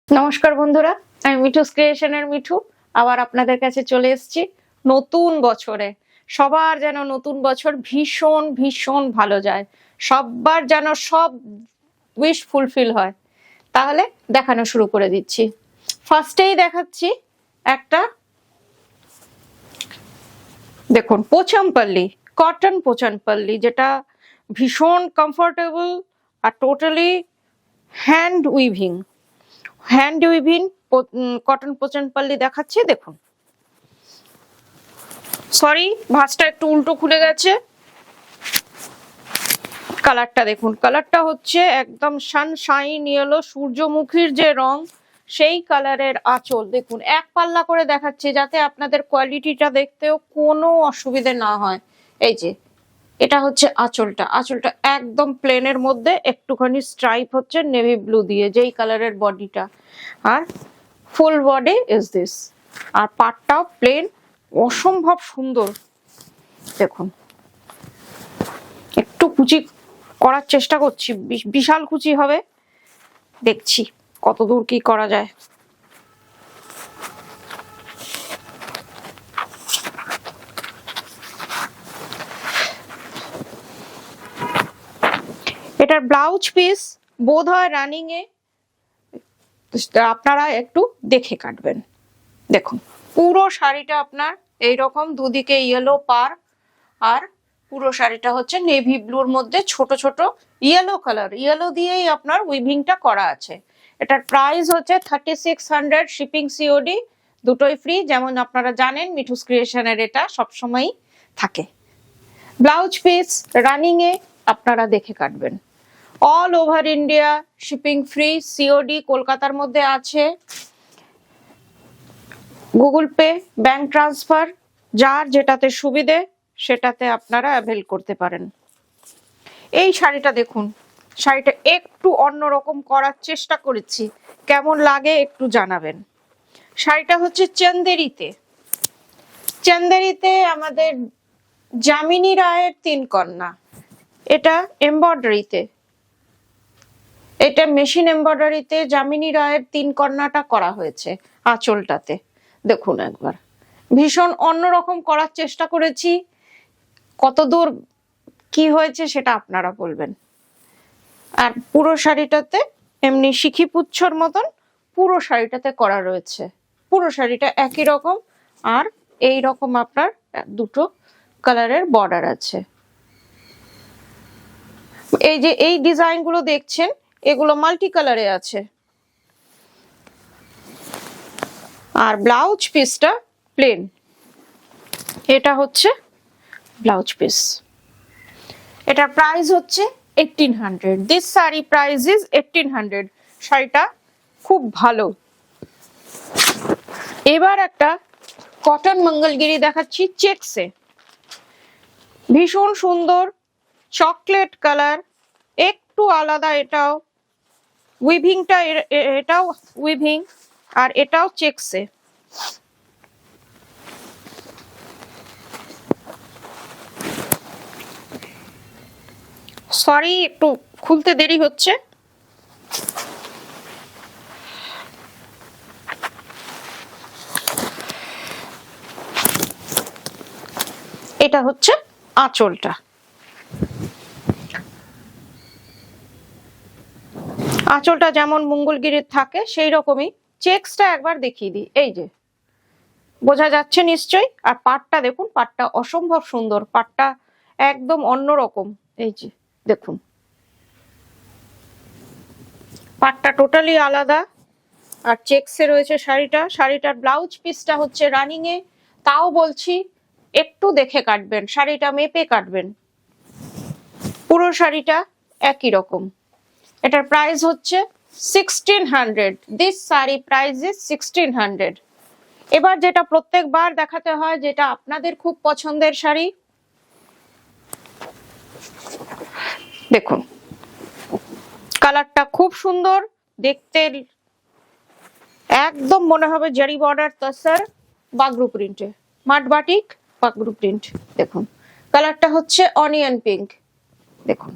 নমস্কার বন্ধুরা, আমি মিঠুস ক্রিয়েশনের মিঠু আবার আপনাদের কাছে চলে এসেছি নতুন বছরে। সবার যেন নতুন বছর ভীষণ ভীষণ ভালো যায়, সবার যেন সব উইশ ফুলফিল হয়। তাহলে দেখানো শুরু করে দিচ্ছি। ফার্স্টেই দেখাচ্ছি একটা, দেখুন, পোচামপল্লি, কটন পোচামপল্লি, যেটা ভীষণ কমফোর্টেবল আর টোটালি হ্যান্ড উইভিং কটন পোচামপল্লি দেখাচ্ছি। দেখুন, সরি ভাঁজটা একটু উল্টো খুলে গেছে। কালারটা দেখুন, কালারটা হচ্ছে একদম সানশাইন ইয়েলো, সূর্যমুখীর যে রং সেই কালারের আঁচল। দেখুন, এক পাল্লা করে দেখাচ্ছে যাতে আপনাদের কোয়ালিটিটা দেখতেও কোনো অসুবিধে না হয়। এই যে এটা হচ্ছে আঁচলটা, আঁচলটা একদম প্লেনের মধ্যে একটুখানি স্ট্রাইপ হচ্ছে নেভি ব্লু দিয়ে, যেই কালারের বডিটা। আর ফুল বডি ইজ দিস। আর পাটটাও প্লেন, অসম্ভব সুন্দর। দেখুন, একটু কুচি করার চেষ্টা করছি, বিশাল কুচি হবে, দেখছি কতদূর কি করা যায়। এটার ব্লাউজ পিস বোধ হয় রানিং এ, আপনারা একটু দেখে কাটবেন। দেখুন, পুরো শাড়িটা আপনার এইরকম দুদিকে ইয়েলো পার, আর পুরো শাড়িটা হচ্ছে নেভি ব্লুর মধ্যে ছোট ছোট ইয়েলো কালার, ইয়েলো দিয়েই আপনার উইভিংটা করা আছে। এটার প্রাইস হচ্ছে 3600, শিপিং সিওডি দুটোই ফ্রি। যেমন আপনারা জানেন মিঠুস ক্রিয়েশনের এটা সবসময়ই থাকে। ব্লাউজ পিস রানিং এ, আপনারা দেখে কাটবেন। All over India shipping free, COD কলকাতার মধ্যে আছে। গুগল পে, ব্যাংক ট্রান্সফার, যার যেটাতে সুবিধে সেটাতে আপনারা অ্যাভেল করতে পারেন। এই শাড়িটা দেখুন, শাড়িটা একটু অন্যরকম করার চেষ্টা করেছি, কেমন লাগে একটু জানাবেন। শাড়িটা হচ্ছে চন্দেরিতে, চন্দেরিতে আমাদের যামিনী রায়ের 3 কন্যা। এটা এমব্রয়ডারিতে, এটা মেশিন এমব্রয়ডারিতে যামিনী রায়ের 3 কন্যাটা করা হয়েছে আঁচলটাতে। দেখুন একবার, ভীষণ অন্যরকম করার চেষ্টা করেছি, কতদূর কি হয়েছে সেটা আপনারা বলবেন। আর পুরো শাড়িটাতে এমনি শিখি পুচ্ছর মতন পুরো শাড়িটাতে করা রয়েছে। পুরো শাড়িটা একই রকম, আর এই রকম আপনার দুটো কালারের বর্ডার আছে। এই যে এই ডিজাইন গুলো দেখছেন, এগুলো মাল্টি কালারে আছে। আর ব্লাউজ পিসটা প্লেন, এটা হচ্ছে ব্লাউজ পিস। এটার প্রাইস হচ্ছে 1800। This sari price is 1800। শাড়িটা খুব ভালো। এবার একটা কটন মঙ্গলগিরি দেখাচ্ছি চেকসে, ভীষণ সুন্দর চকলেট কালার, একটু আলাদা এটাও। উইভিংটা এটাও উইভিং, আর এটাও চেকসে। সরি একটু খুলতে দেরি হচ্ছে। এটা হচ্ছে আঁচলটা। আঁচলটা যেমন মঙ্গলগিরির থাকে সেই রকমই। চেকসটা একবার দেখিয়ে দিই, এই যে বোঝা যাচ্ছে নিশ্চয়ই। আর পাটটা দেখুন, পাটটা অসম্ভব সুন্দর, পাটটা একদম অন্যরকম। এই যে দেখুন, পাটটা টোটালি আলাদা। আর চেকসে রয়েছে শাড়িটা। শাড়িটার ব্লাউজ পিসটা হচ্ছে রানিং এ, তাও বলছি একটু দেখে কাটবেন, শাড়িটা মেপে কাটবেন। পুরো শাড়িটা একই রকম। এটার প্রাইস হচ্ছে 1600। This sari price is 1600। এবার যেটা প্রত্যেকবার দেখাতে হয়, যেটা আপনাদের খুব পছন্দের শাড়ি, দেখুন কালারটা খুব সুন্দর দেখতে, একদম মনে হবে জারি বর্ডার তসর বাগরু প্রিন্টে, মাট বাটিক বাগরু প্রিন্ট। দেখুন কালারটা হচ্ছে অনিয়ন পিঙ্ক। দেখুন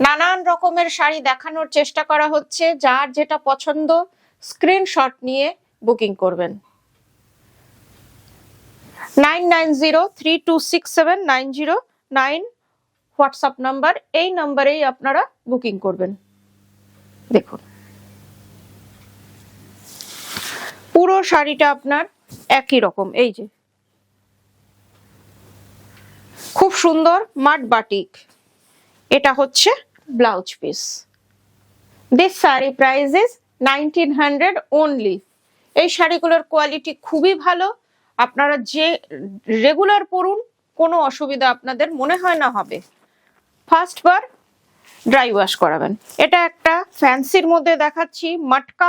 নানান রকমের শাড়ি দেখানোর চেষ্টা করা হচ্ছে, যার যেটা পছন্দ স্ক্রিনশট নিয়ে বুকিং করবেন। 9903267909 হোয়াটসঅ্যাপ নাম্বার, এই নাম্বারেই আপনারা বুকিং করবেন। দেখুন পুরো শাড়িটা আপনার একই রকম, এই যে খুব সুন্দর মাড বাটিক। এটা হচ্ছে blouse piece. This sari price is 1900 only. এই শাড়িগুলোর কোয়ালিটি খুবই ভালো, আপনারা যে রেগুলার পরুন কোনো অসুবিধা আপনাদের মনে হয় না হবে। ফার্স্ট বার ড্রাই ওয়াশ করাবেন। এটা একটা ফ্যান্সির মধ্যে দেখাচ্ছি, মটকা,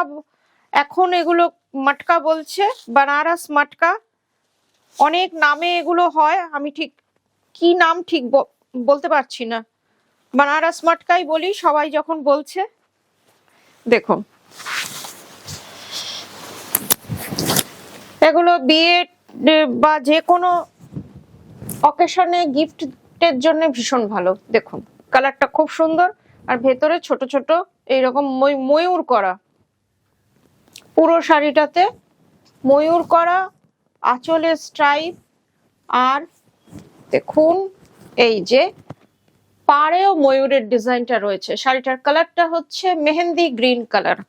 এখন এগুলো মটকা বলছে, বানারস মটকা, অনেক নামে এগুলো হয়, আমি ঠিক কি নাম ঠিক বলতে পারছি না, বানারস মটকাই বলি সবাই যখন বলছে। দেখুন এগুলো বিয়ে বা যে কোনো অকেশনে গিফটের জন্য ভীষণ ভালো। দেখুন কালারটা খুব সুন্দর, আর ভেতরে ছোট ছোট এইরকম ময়ূর করা, পুরো শাড়িটাতে ময়ূর করা, আঁচলে স্ট্রাইপ, আর দেখুন এই যে পাড়েও ময়ূরের ডিজাইনটা রয়েছে। শাড়িটার কালারটা হচ্ছে মেহেন্দি গ্রিন কালার।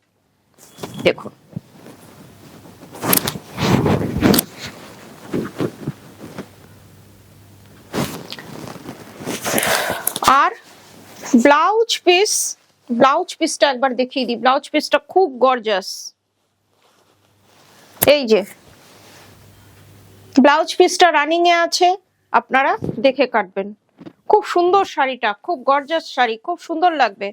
দেখুন আর ব্লাউজ পিসটা একবার দেখিয়ে দিই। ব্লাউজ পিসটা খুব গর্জাস, এই যে ব্লাউজ পিসটা রানিং এ আছে, আপনারা দেখে কাটবেন। খুব সুন্দর শাড়িটা, খুব গর্জাস শাড়ি, খুব সুন্দর লাগবে।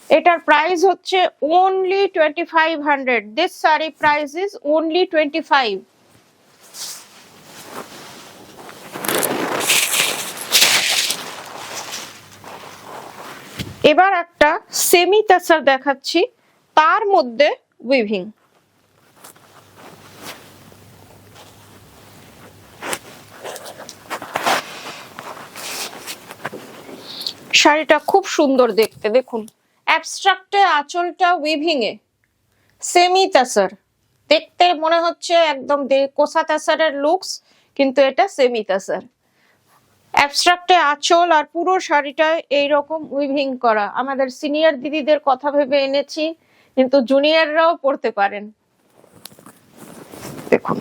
এটার প্রাইস হচ্ছে only 2500। This sari price is only 25। এবার একটা সেমি তাসার দেখাচ্ছি, তার মধ্যে উইভিং। শাড়িটা খুব সুন্দর দেখতে, দেখুন অ্যাবস্ট্রাক্টে আঁচলটা উইভিং এ, সেমি তাসার, দেখতে মনে হচ্ছে একদম কোসা তাসারের লুকস, কিন্তু এটা সেমি তাসার। অ্যাবস্ট্রাক্টে আঁচল আর পুরো শাড়িটায় এইরকম উইভিং করা। আমাদের সিনিয়র দিদিদের কথা ভেবে এনেছি, কিন্তু জুনিয়ররাও পরতে পারেন। দেখুন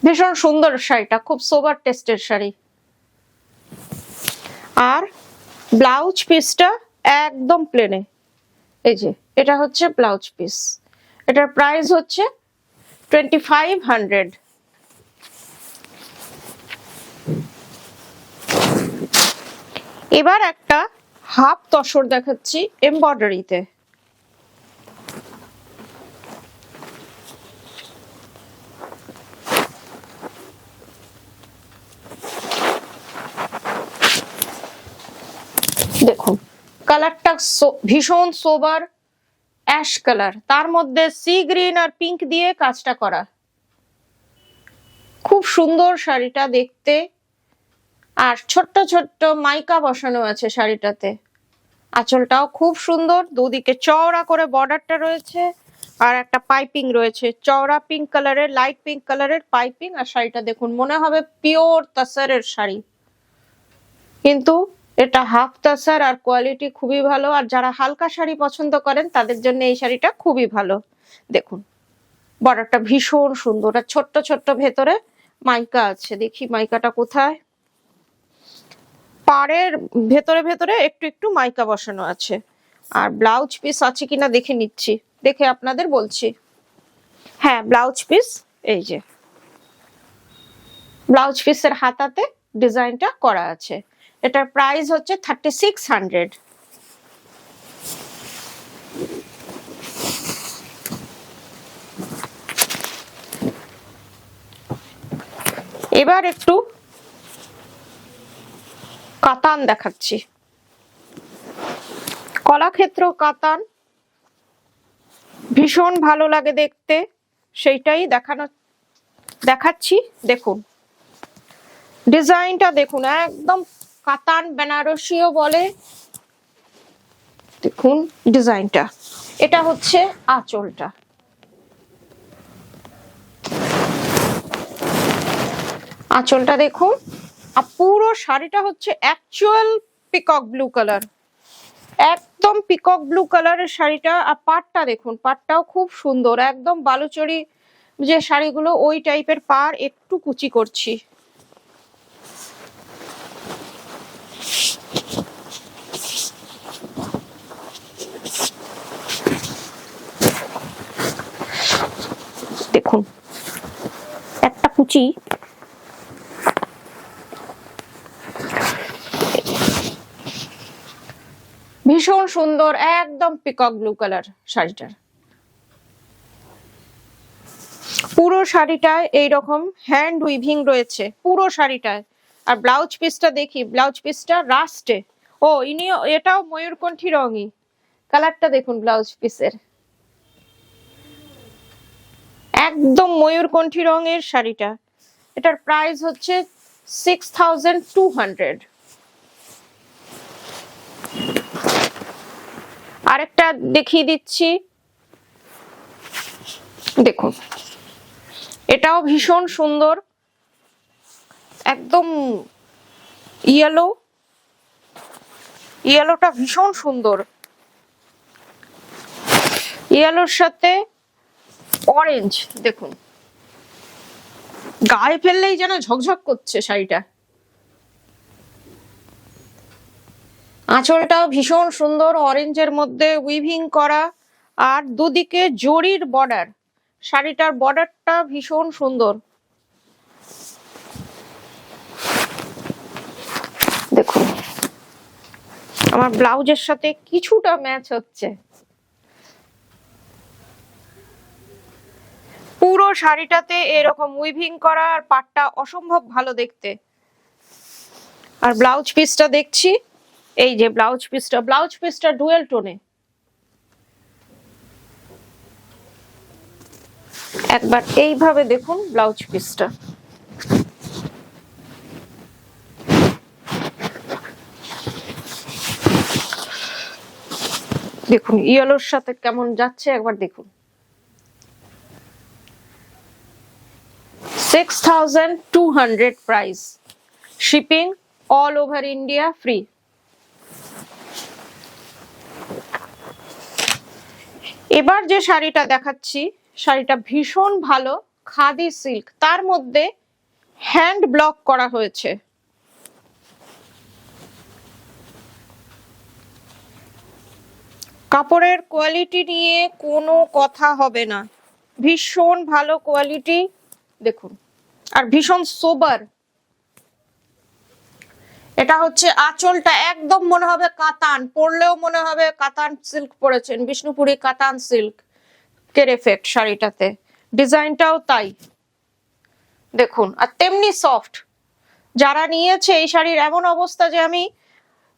ভীষণ সুন্দর শাড়িটা, খুব সোবার টেস্টের শাড়ি। আর ব্লাউজ পিসটা একদম প্লেনে, এই যে এটা হচ্ছে ব্লাউজ পিস। এটার প্রাইস হচ্ছে 2500। এবার একটা হাফ তসর দেখাচ্ছি এমব্রয়ডারিতে। দেখুন কালারটা ভীষণ সোবার অ্যাশ কালার, তার মধ্যে সি গ্রিন আর পিঙ্ক দিয়ে কাজটা করা। খুব সুন্দর শাড়িটা দেখতে, আর ছোট্ট ছোট্ট মাইকা বসানো আছে শাড়িটাতে। আঁচলটাও খুব সুন্দর, দুদিকে চওড়া করে বর্ডারটা রয়েছে, আর একটা পাইপিং রয়েছে, চওড়া পিঙ্ক কালারের, লাইট পিঙ্ক কালারের পাইপিং। আর শাড়িটা দেখুন মনে হবে পিওর তাসারের শাড়ি, কিন্তু এটা হাফ তাসার, আর কোয়ালিটি খুবই ভালো। আর যারা হালকা শাড়ি পছন্দ করেন তাদের জন্য এই শাড়িটা খুবই ভালো। দেখুন বর্ডারটা ভীষণ সুন্দর, আর ছোট্ট ছোট্ট ভেতরে মাইকা আছে। দেখি মাইকাটা কোথায়, পাড়ের ভেতরে ভেতরে একটু একটু মাইকা বসানো আছে। আর ব্লাউজ পিস আছে কিনা দেখে নিচ্ছি, দেখে আপনাদের বলছি। হ্যাঁ ব্লাউজ পিস, এই যে ব্লাউজ পিসের হাতাতে ডিজাইনটা করা আছে। এটার প্রাইস হচ্ছে 3600। এবার একটু কাতান দেখাচ্ছি, কলাক্ষেত্র কাতান, ভীষণ ভালো লাগে দেখতে, সেইটাই দেখাচ্ছি। দেখুন ডিজাইনটা দেখুন, একদম কাতান বেনারসিও বলে, দেখুন ডিজাইনটা, এটা হচ্ছে আঁচলটা। আঁচলটা দেখুন, আর পুরো শাড়িটা হচ্ছে অ্যাকচুয়াল পিকক ব্লু কালার, একদম পিকক ব্লু কালারের শাড়িটা। আর পাড়টা দেখুন, পাড়টাও খুব সুন্দর, একদম বালুচরি যে শাড়িগুলো ওই টাইপের পাড়, একটু কুচি করছি। দেখুন একটা কুচি, ভীষণ সুন্দর, একদম পিকক ব্লু কালার শাড়িটার। পুরো শাড়িটায় এইরকম হ্যান্ড উইভিং রয়েছে পুরো শাড়িটায়। আর ব্লাউজ পিসটা দেখি, ব্লাউজ পিসটা রাস্টে, ও ইনি এটাও ময়ূরকণ্ঠী রঙই, কালারটা দেখুন ব্লাউজ পিসের, একদম ময়ূরকণ্ঠী রঙের শাড়িটা। এটার প্রাইস হচ্ছে 6200। আরেকটা দেখিয়ে দিচ্ছি, দেখুন এটাও ভীষণ সুন্দর, একদম ইয়েলো, ইয়েলোটা ভীষণ সুন্দর, ইয়েলোর সাথে অরেঞ্জ, দেখুন গায়ে ফেললেই যেন ঝকঝক করছে শাড়িটা। আঁচলটাও ভীষণ সুন্দর, অরেঞ্জের মধ্যে উইভিং করা, আর দুদিকে জরির বর্ডার, শাড়িটার বর্ডারটা ভীষণ সুন্দর। দেখুন আমার ব্লাউজের সাথে কিছুটা ম্যাচ হচ্ছে। পুরো শাড়িটাতে এরকম উইভিং করা, আর পাটটা অসম্ভব ভালো দেখতে। আর ব্লাউজ পিসটা দেখছি, এই যে ব্লাউজ পিসটা ডুয়েল টোনে। একবার এইভাবে দেখুন ব্লাউজ পিসটা, দেখুন ইয়েলোর সাথে কেমন যাচ্ছে, একবার দেখুন। 6200 price, shipping all over India free. এবার যে শাড়িটা দেখাচ্ছি, শাড়িটা ভীষণ ভালো, খাদি সিল্ক, তার মধ্যে হ্যান্ড ব্লক করা হয়েছে। কাপড়ের কোয়ালিটি নিয়ে কোনো কথা হবে না, ভীষণ ভালো কোয়ালিটি দেখুন, আর ভীষণ সোবার। এটা হচ্ছে আঁচলটা, একদম মনে হবে কাতান, পরলেও মনে হবে কাতান সিল্ক পরেছেন, বিষ্ণুপুরি কাতান সিল্ক কের এফেক্ট শাড়িটাতে, ডিজাইনটাও তাই দেখুন, আর তেমনি সফট। যারা নিয়েছে এই শাড়ির এমন অবস্থা যে আমি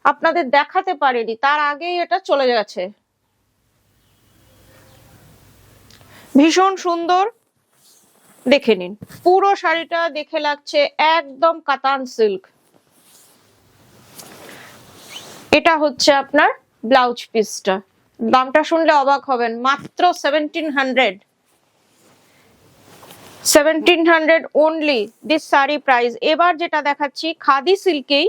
আপনাদের দেখাতে পারিনি, তার আগেই এটা চলে গেছে। ভীষণ সুন্দর, দেখে নিন পুরো শাড়িটা, দেখে লাগছে একদম কাতান সিল্ক। এটা হচ্ছে আপনার ব্লাউজ পিসটা, দামটা শুনলে অবাক হবেন, মাত্র 1700 অনলি দিস শাড়ি প্রাইস। এবার যেটা দেখাচ্ছি খাদি সিল্কেই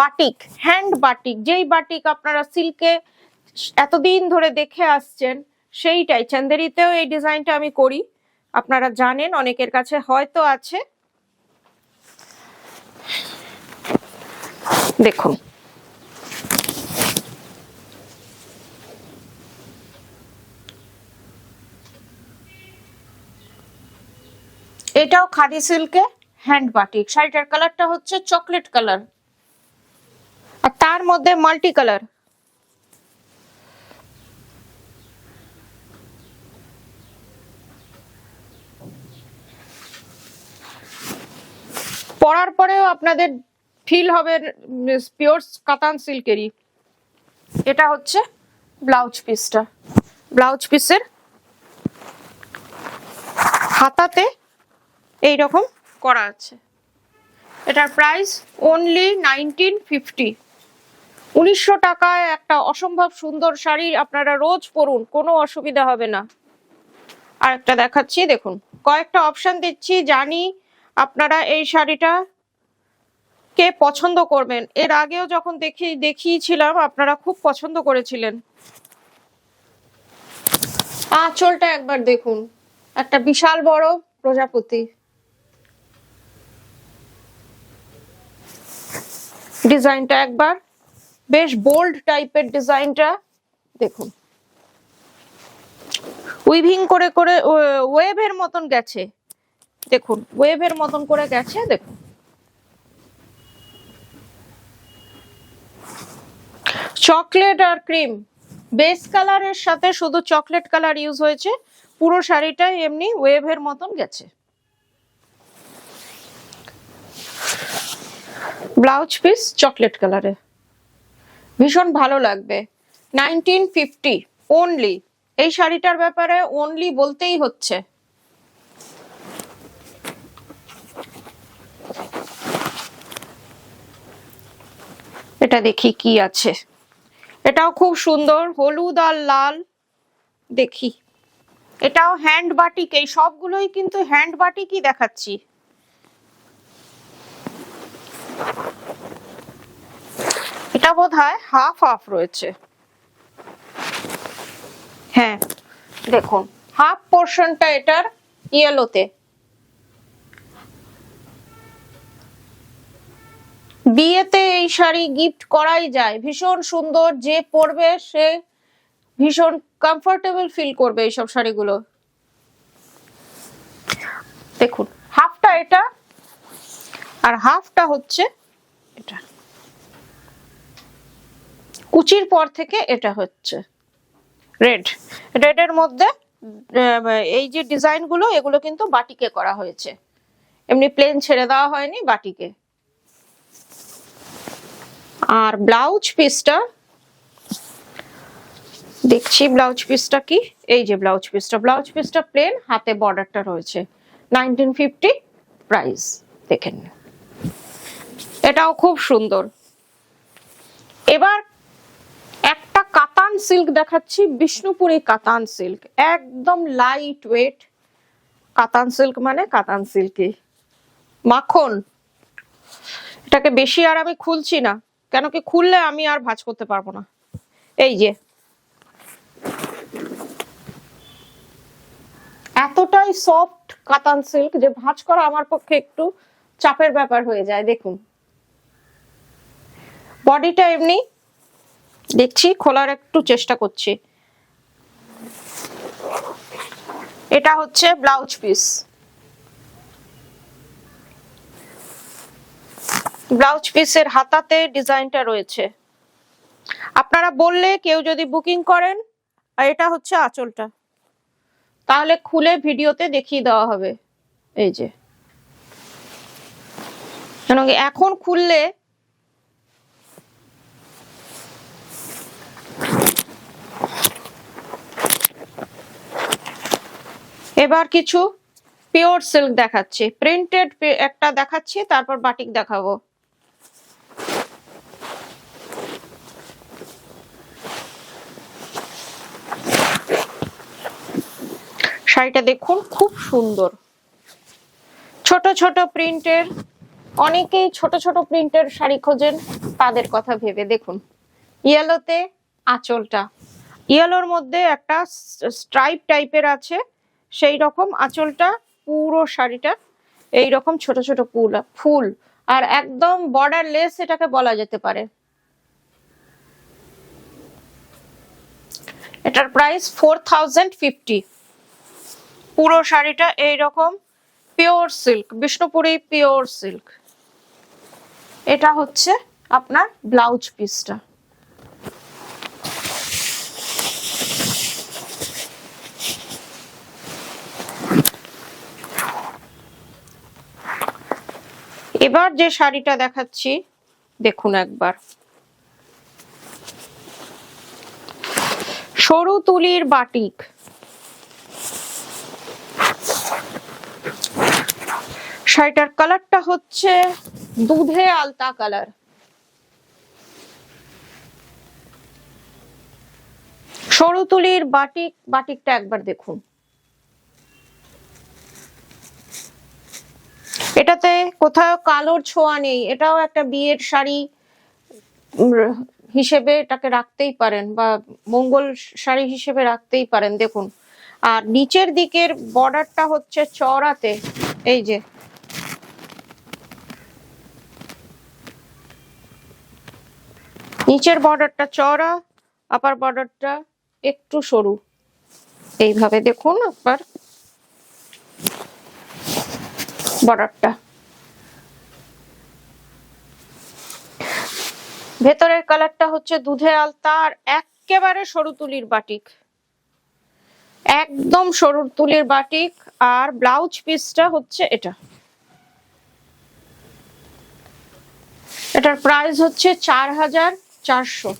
বাটিক, হ্যান্ড বাটিক, যেই বাটিক আপনারা সিল্কে এতদিন ধরে দেখে আসছেন, সেইটাই। চান্দেরিতেও এই ডিজাইনটা আমি করি, আপনারা জানেন, অনেকের কাছে হয়তো আছে। দেখুন এটাও খাদি সিল্কে হ্যান্ড বাটিক, শাড়িটার কালারটা হচ্ছে চকলেট কালার, আর তার মধ্যে মাল্টি কালার। পরার পরেও আপনাদের ফিল হবে পিওর কাতান সিল্কেরই। এটা হচ্ছে ব্লাউজ পিসটা, ব্লাউজ পিসের হাতাতে এইরকম করা আছে। এটার প্রাইস অনলি 1950। 1900 টাকায় একটা অসম্ভব সুন্দর শাড়ি আপনারা রোজ পরুন, কোনো অসুবিধা হবে না। আর একটা দেখাচ্ছি, দেখুন কয়েকটা অপশন দিচ্ছি, জানি আপনারা এই শাড়িটা কে পছন্দ করবেন। এর আগেও যখন দেখিয়েছিলাম আপনারা খুব পছন্দ করেছিলেন। আঁচলটা একবার দেখুন, একটা বিশাল বড় প্রজাপতি। ডিজাইনটা একবার বেশ বোল্ড টাইপের, ডিজাইনটা দেখুন, উইভিং করে করে ওয়েভের মতন গেছে, দেখুন ওয়েভের মতন করে গেছে। দেখুন চকলেট আর ক্রিম, বেস কালারের সাথে শুধু চকলেট কালার ইউজ হয়েছে, পুরো শাড়িটাই এমনি ওয়েভের মতন গেছে। ব্লাউজ পিস চকলেট কালারে, ভীষণ ভালো লাগবে। 1950 অনলি, এই শাড়িটার ব্যাপারে অনলি বলতেই হচ্ছে। এটা দেখি কি আছে, এটাও খুব সুন্দর, হলুদ আর লাল। দেখি, এটাও হ্যান্ড বাটিক, এই সবগুলোই কিন্তু হ্যান্ড বাটিকই দেখাচ্ছি। এটা বোধহয় হাফ হাফ রয়েছে, হ্যাঁ দেখুন হাফ পোর্শনটা এটার ইয়েলোতে। বিয়েতে এই শাড়ি গিফট করাই যায়, ভীষণ সুন্দর, যে পরবে সে ভীষণ কমফোর্টেবল ফিল করবে এইসব শাড়িগুলো। দেখুন হাফটা এটা আর হাফটা হচ্ছে এটা, কুচির পর থেকে এটা হচ্ছে রেড, রেডের মধ্যে এই যে ডিজাইন গুলো এগুলো কিন্তু বাটিকে করা হয়েছে, এমনি প্লেন ছেড়ে দেওয়া হয়নি, বাটিকে। আর ব্লাউজ পিসটা দেখছি, ব্লাউজ পিসটা কি, এই যে ব্লাউজ পিসটা প্লেন, হাতে বর্ডারটা রয়েছে। 1950 প্রাইস, দেখেন এটাও খুব সুন্দর। এবার একটা কাতান সিল্ক দেখাচ্ছি, বিষ্ণুপুরি কাতান সিল্ক, একদম লাইট ওয়েট। কাতান সিল্ক মানে কাতান সিল্কই মাখন। এটাকে বেশি আর আমি খুলছি না, কেন কি খুললে আমি আর ভাঁজ করতে পারবো না। এই যে এতটাই সফট কাতান সিল্ক যে ভাঁজ করা আমার পক্ষে একটু চাপের ব্যাপার হয়ে যায়। দেখুন বডিটা এমনি, দেখছি খোলার একটু চেষ্টা করছি। এটা হচ্ছে ব্লাউজ পিস, ব্লাউজ পিসের হাতাতে ডিজাইনটা রয়েছে। আপনারা বললে কেউ যদি বুকিং করেন, আর এটা হচ্ছে আঁচলটা, তাহলে খুলে ভিডিওতে দেখিয়ে দেওয়া হবে। এই যে এখন খুললে এবার কিছু পিওর সিল্ক দেখাচ্ছি, প্রিন্টেড একটা দেখাচ্ছি, তারপর বাটিক দেখাবো। শাড়িটা দেখুন খুব সুন্দর, ছোট ছোট প্রিন্টের, অনেকেই ছোট ছোট প্রিন্টের শাড়ি খোঁজেন, তাদের কথা ভেবে দেখুন। ইয়েলোতে আঁচলটা, ইয়েলোর মধ্যে একটা স্ট্রাইপ টাইপের আছে, সেই রকম আঁচলটা, পুরো শাড়িটা এই রকম ছোট ছোট ফুল, আর একদম বর্ডার লেস এটাকে বলা যেতে পারে। এটার প্রাইস 4050। পুরো শাড়িটা এইরকম pure silk, Bishnupuri pure silk. এটা হচ্ছে আপনার ব্লাউজ পিসটা। এবার যে শাড়িটা দেখাচ্ছি দেখুন একবার, সরু তুলির বাটিক, শাড়িটার কালারটা হচ্ছে দুধে আলতা কালার। সরু তুলির বাটিক, বাটিকটা একবার দেখুন। এটাতে কোথাও কালোর ছোঁয়া নেই, এটাও একটা বিয়ের শাড়ি হিসেবে এটাকে রাখতেই পারেন, বা মঙ্গল শাড়ি হিসেবে রাখতেই পারেন। দেখুন, আর নিচের দিকের বর্ডারটা হচ্ছে চওড়াতে, এই যে নিচের বর্ডারটা চওড়া, আপার বর্ডারটা একটু সরু, এইভাবে দেখুন আপার বর্ডারটা। ভেতরের কালারটা হচ্ছে দুধে আলতা, আর একেবারে সরু তুলির বাটিক, একদম সরু তুলির বাটিক। আর ব্লাউজ পিসটা হচ্ছে এটা, এটার প্রাইস হচ্ছে 4400।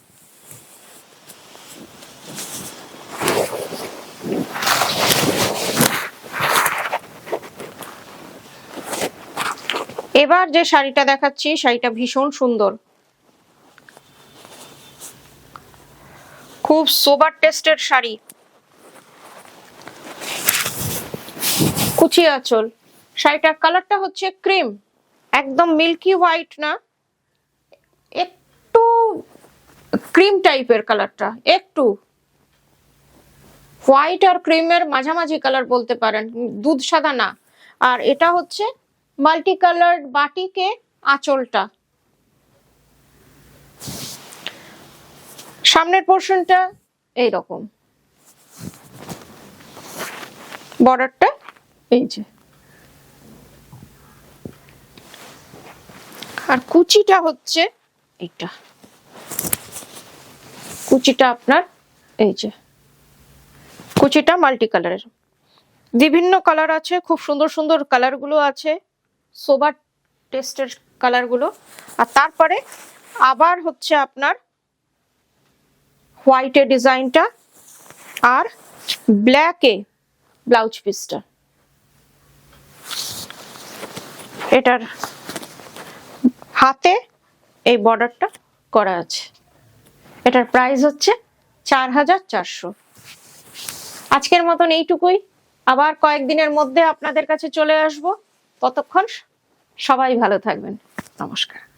এবার যে শাড়িটা দেখাচ্ছি, শাড়িটা ভীষণ সুন্দর, খুব সোবার টেস্টের শাড়ি, কুচি আঁচল। শাড়িটার কালারটা হচ্ছে ক্রিম, একদম মিল্কি হোয়াইট না, একটু ক্রিম টাইপের কালারটা, একটু হোয়াইট আর ক্রিমের মাঝামাঝি কালার বলতে পারেন, দুধ সাদা না। আর এটা হচ্ছে মাল্টি কালার বাটিকে আঁচলটা। সামনের পোর্শনটা এইরকম, বর্ডারটা এই যে, আর কুচিটা হচ্ছে এইটা, কুচিটা আপনার এই যে, কুচিটা মাল্টি কালারের, বিভিন্ন কালার আছে, খুব সুন্দর সুন্দর কালার গুলো আছে, সোবার টেস্টের কালার গুলো। আর তারপরে আবার হচ্ছে আপনার হোয়াইটের ডিজাইনটা, আর ব্ল্যাকে ব্লাউজ পিসটা। এটার হাতে এই বর্ডারটা করা আছে। এটার প্রাইস হচ্ছে 4400। আজকের মতন এইটুকুই, আবার কয়েকদিনের মধ্যে আপনাদের কাছে চলে আসবো। ততক্ষণ সবাই ভালো থাকবেন, নমস্কার।